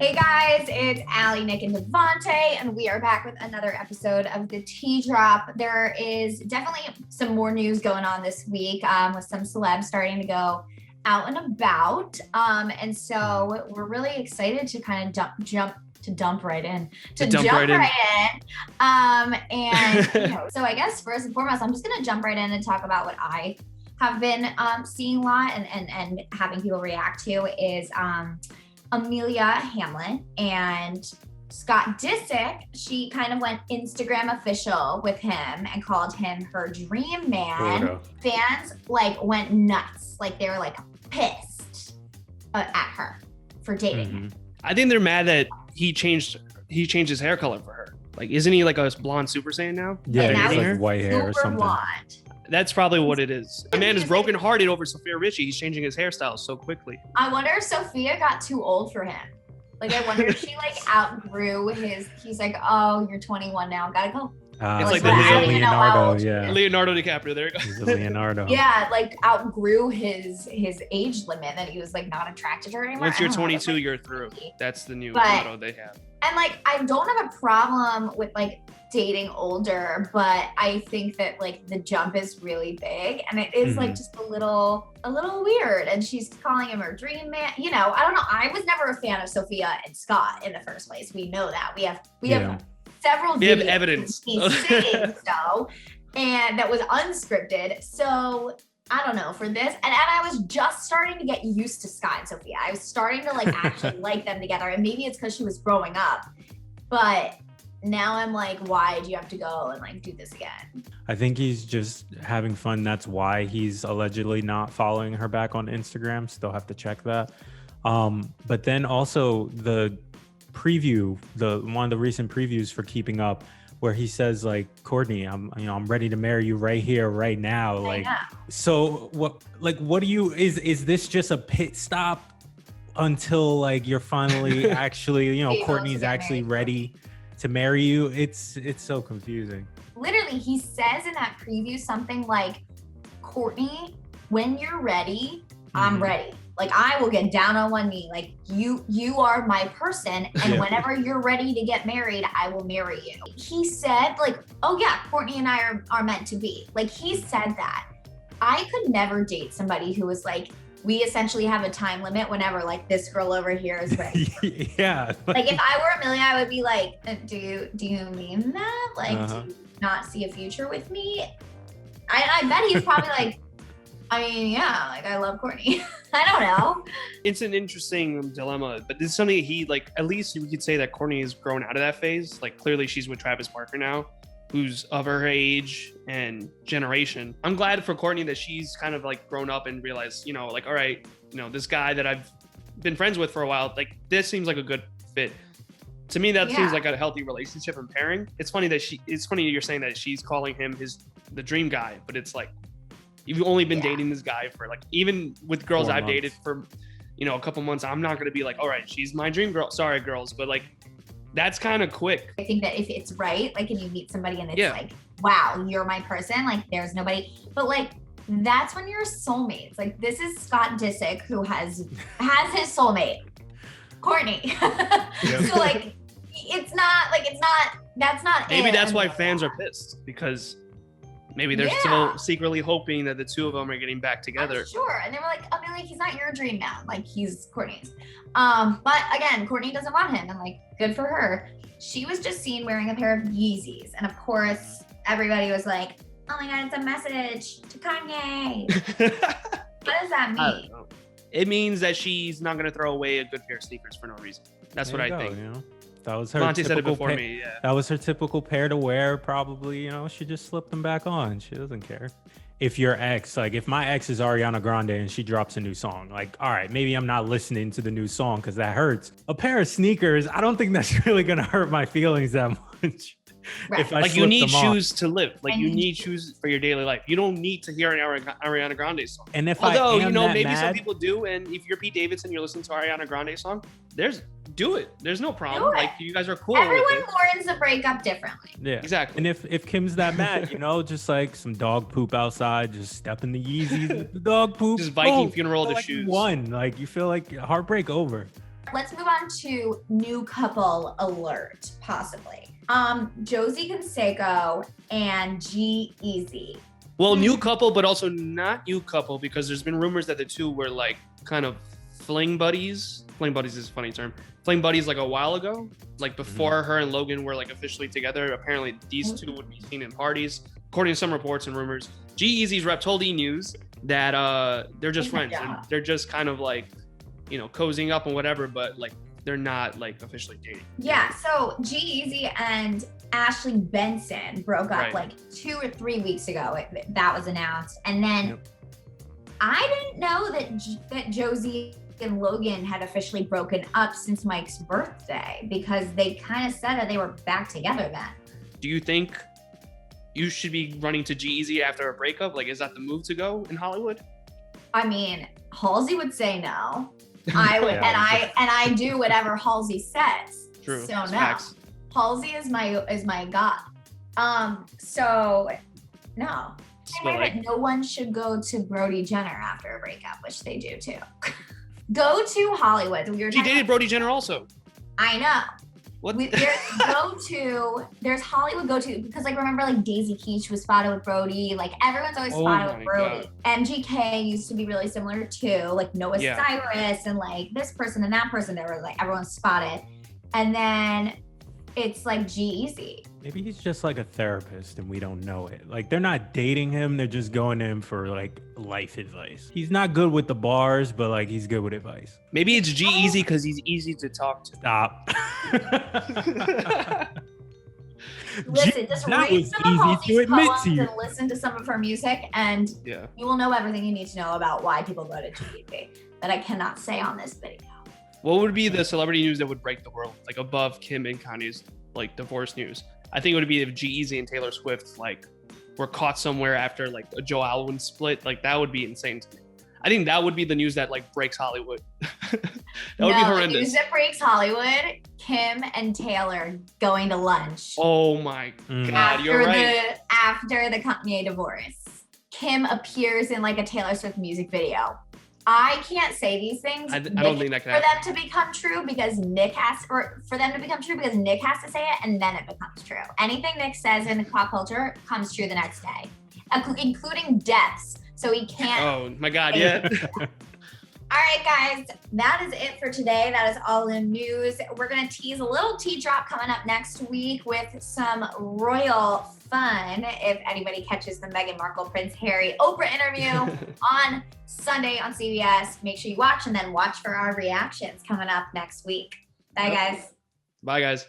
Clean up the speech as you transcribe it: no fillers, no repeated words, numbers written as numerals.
Hey guys, it's Ali, Nick, and DeVante, and we are back with another episode of the Tea Drop. There is definitely some more news going on this week with some celebs starting to go out and about. And so we're really excited to kind of jump right in. And so I guess first and foremost, I'm just going to jump right in and talk about what I have been seeing a lot and having people react to is Amelia Hamlin and Scott Disick. She kind of went Instagram official with him and called him her dream man. Fans went nuts. They were pissed at her for dating him. I think they're mad that he changed his hair color for her. Isn't he a blonde Super Saiyan now? Yeah, he's white hair or something. Blonde. That's probably what it is. A man is brokenhearted over Sophia Richie. He's changing his hairstyle so quickly. I wonder if Sophia got too old for him. I wonder if she outgrew his. He's like, oh, you're 21 now. Gotta go. It's like Leonardo, Leonardo DiCaprio. There you go. He's a Leonardo. Yeah, outgrew his age limit that he was not attracted to her anymore. Once you're 22, you're through. That's the new motto they have. And I don't have a problem with dating older, but I think that the jump is really big, and it is just a little weird. And she's calling him her dream man. I don't know. I was never a fan of Sophia and Scott in the first place. We know that. We have several videos. We have evidence. He's saying so, and that was unscripted. So I don't know for this. And I was just starting to get used to Scott and Sophia. I was starting to actually like them together. And maybe it's because she was growing up. But now I'm why do you have to go and do this again? I think he's just having fun. That's why he's allegedly not following her back on Instagram. Still have to check that. But then also the preview, one of the recent previews for Keeping Up, where he says Kourtney, I'm ready to marry you right here, right now. So what do you, is this just a pit stop until you're finally actually, Kourtney's actually ready to marry you? It's so confusing. Literally, he says in that preview something like, Kourtney, when you're ready, I'm ready. I will get down on one knee. You are my person. And whenever you're ready to get married, I will marry you. He said oh yeah, Kourtney and I are meant to be. He said that. I could never date somebody who was we essentially have a time limit whenever this girl over here is ready. Yeah. If I were Amelia, I would be do you mean that? Do you not see a future with me? I bet he's probably I love Kourtney. I don't know. It's an interesting dilemma, but this is something he at least we could say that Kourtney has grown out of that phase. Clearly she's with Travis Barker now, who's of her age and generation. I'm glad for Kourtney that she's kind of grown up and realized, all right, this guy that I've been friends with for a while, this seems like a good fit. To me, that seems like a healthy relationship and pairing. It's funny that you're saying that she's calling him the dream guy, but it's you've only been dating this guy for even with girls 4 I've months. dated for, a couple months, I'm not going to be all right, she's my dream girl. Sorry, girls. But that's kind of quick. I think that if it's right, and you meet somebody and it's wow, you're my person, there's nobody, but that's when you're soulmates. This is Scott Disick who has his soulmate, Kourtney. So it's not, that's not Maybe it. that's why fans are pissed, because maybe they're still secretly hoping that the two of them are getting back together. Sure. And they were Amelia, he's not your dream man. He's Kourtney's. But again, Kourtney doesn't want him, and good for her. She was just seen wearing a pair of Yeezys. And of course, everybody was oh my God, it's a message to Kanye. What does that mean? It means that she's not going to throw away a good pair of sneakers for no reason. That's what I think. That was her Monty said it typical before me. Yeah. That was her typical pair to wear. Probably, she just slipped them back on. She doesn't care. If your ex, if my ex is Ariana Grande and she drops a new song, all right, maybe I'm not listening to the new song because that hurts. A pair of sneakers, I don't think that's really gonna hurt my feelings that much. Right. If I you need shoes off. to live. You need shoes for your daily life. You don't need to hear an Ariana Grande song. And if maybe some people do. And if you're Pete Davidson, you're listening to Ariana Grande song, do it. There's no problem. You guys are cool. Everyone mourns a breakup differently. Yeah, exactly. And if Kim's that mad, just some dog poop outside, just step in the Yeezys with the dog poop. Just Viking funeral to shoes. One, you feel heartbreak over. Let's move on to new couple alert, possibly. Josie Canseco and G-Eazy. Well, new couple, but also not new couple, because there's been rumors that the two were like kind of fling buddies. Fling buddies is a funny term. Fling buddies like a while ago, like before her and Logan were like officially together. Apparently these two would be seen in parties. According to some reports and rumors, G-Eazy's rep told E! News that they're just friends. They're just kind of like, you know, cozying up and whatever, but like they're not like officially dating. Yeah, so G-Eazy and Ashley Benson broke up like 2 or 3 weeks ago. That was announced. And then I didn't know that Josie and Logan had officially broken up since Mike's birthday, because they kind of said that they were back together then. Do you think you should be running to G-Eazy after a breakup? Like, is that the move to go in Hollywood? I mean, Halsey would say no. I would, and I do whatever Halsey says. True. So no, facts. Halsey is my god. So no. I heard that no one should go to Brody Jenner after a breakup, which they do too. Go to Hollywood. She dated Brody Jenner also. I know. What? There's Hollywood go to, because like remember like Daisy Keach was spotted with Brody, like everyone's always spotted with Brody. God. MGK used to be really similar too, like Noah Cyrus and like this person and that person. They were like everyone's spotted, and then it's like G-Eazy. Maybe he's just like a therapist and we don't know it. Like they're not dating him, they're just going to him for like life advice. He's not good with the bars, but like he's good with advice. Maybe it's G-Eazy because he's easy to talk to. Stop. Listen, just read some of Halsey's poems and listen to some of her music, and you will know everything you need to know about why people go to G-Eazy that I cannot say on this video. What would be the celebrity news that would break the world, like above Kim and Kanye's like divorce news? I think it would be if G-Eazy and Taylor Swift like were caught somewhere after like a Joe Alwyn split. Like that would be insane to me. I think that would be the news that like breaks Hollywood. That would be horrendous. The news that breaks Hollywood: Kim and Taylor going to lunch. Oh my God, you're right. After the Kanye divorce, Kim appears in like a Taylor Swift music video. I can't say these things. I don't think that can happen. For them to become true because Nick has to say it, and then it becomes true. Anything Nick says in the pop culture comes true the next day, including deaths. So he can't. Oh my God, yeah. All right, guys, that is it for today. That is all in news. We're going to tease a little tea drop coming up next week with some royal fun. If anybody catches the Meghan Markle, Prince Harry, Oprah interview on Sunday on CBS, make sure you watch, and then watch for our reactions coming up next week. Bye, guys. Bye, guys.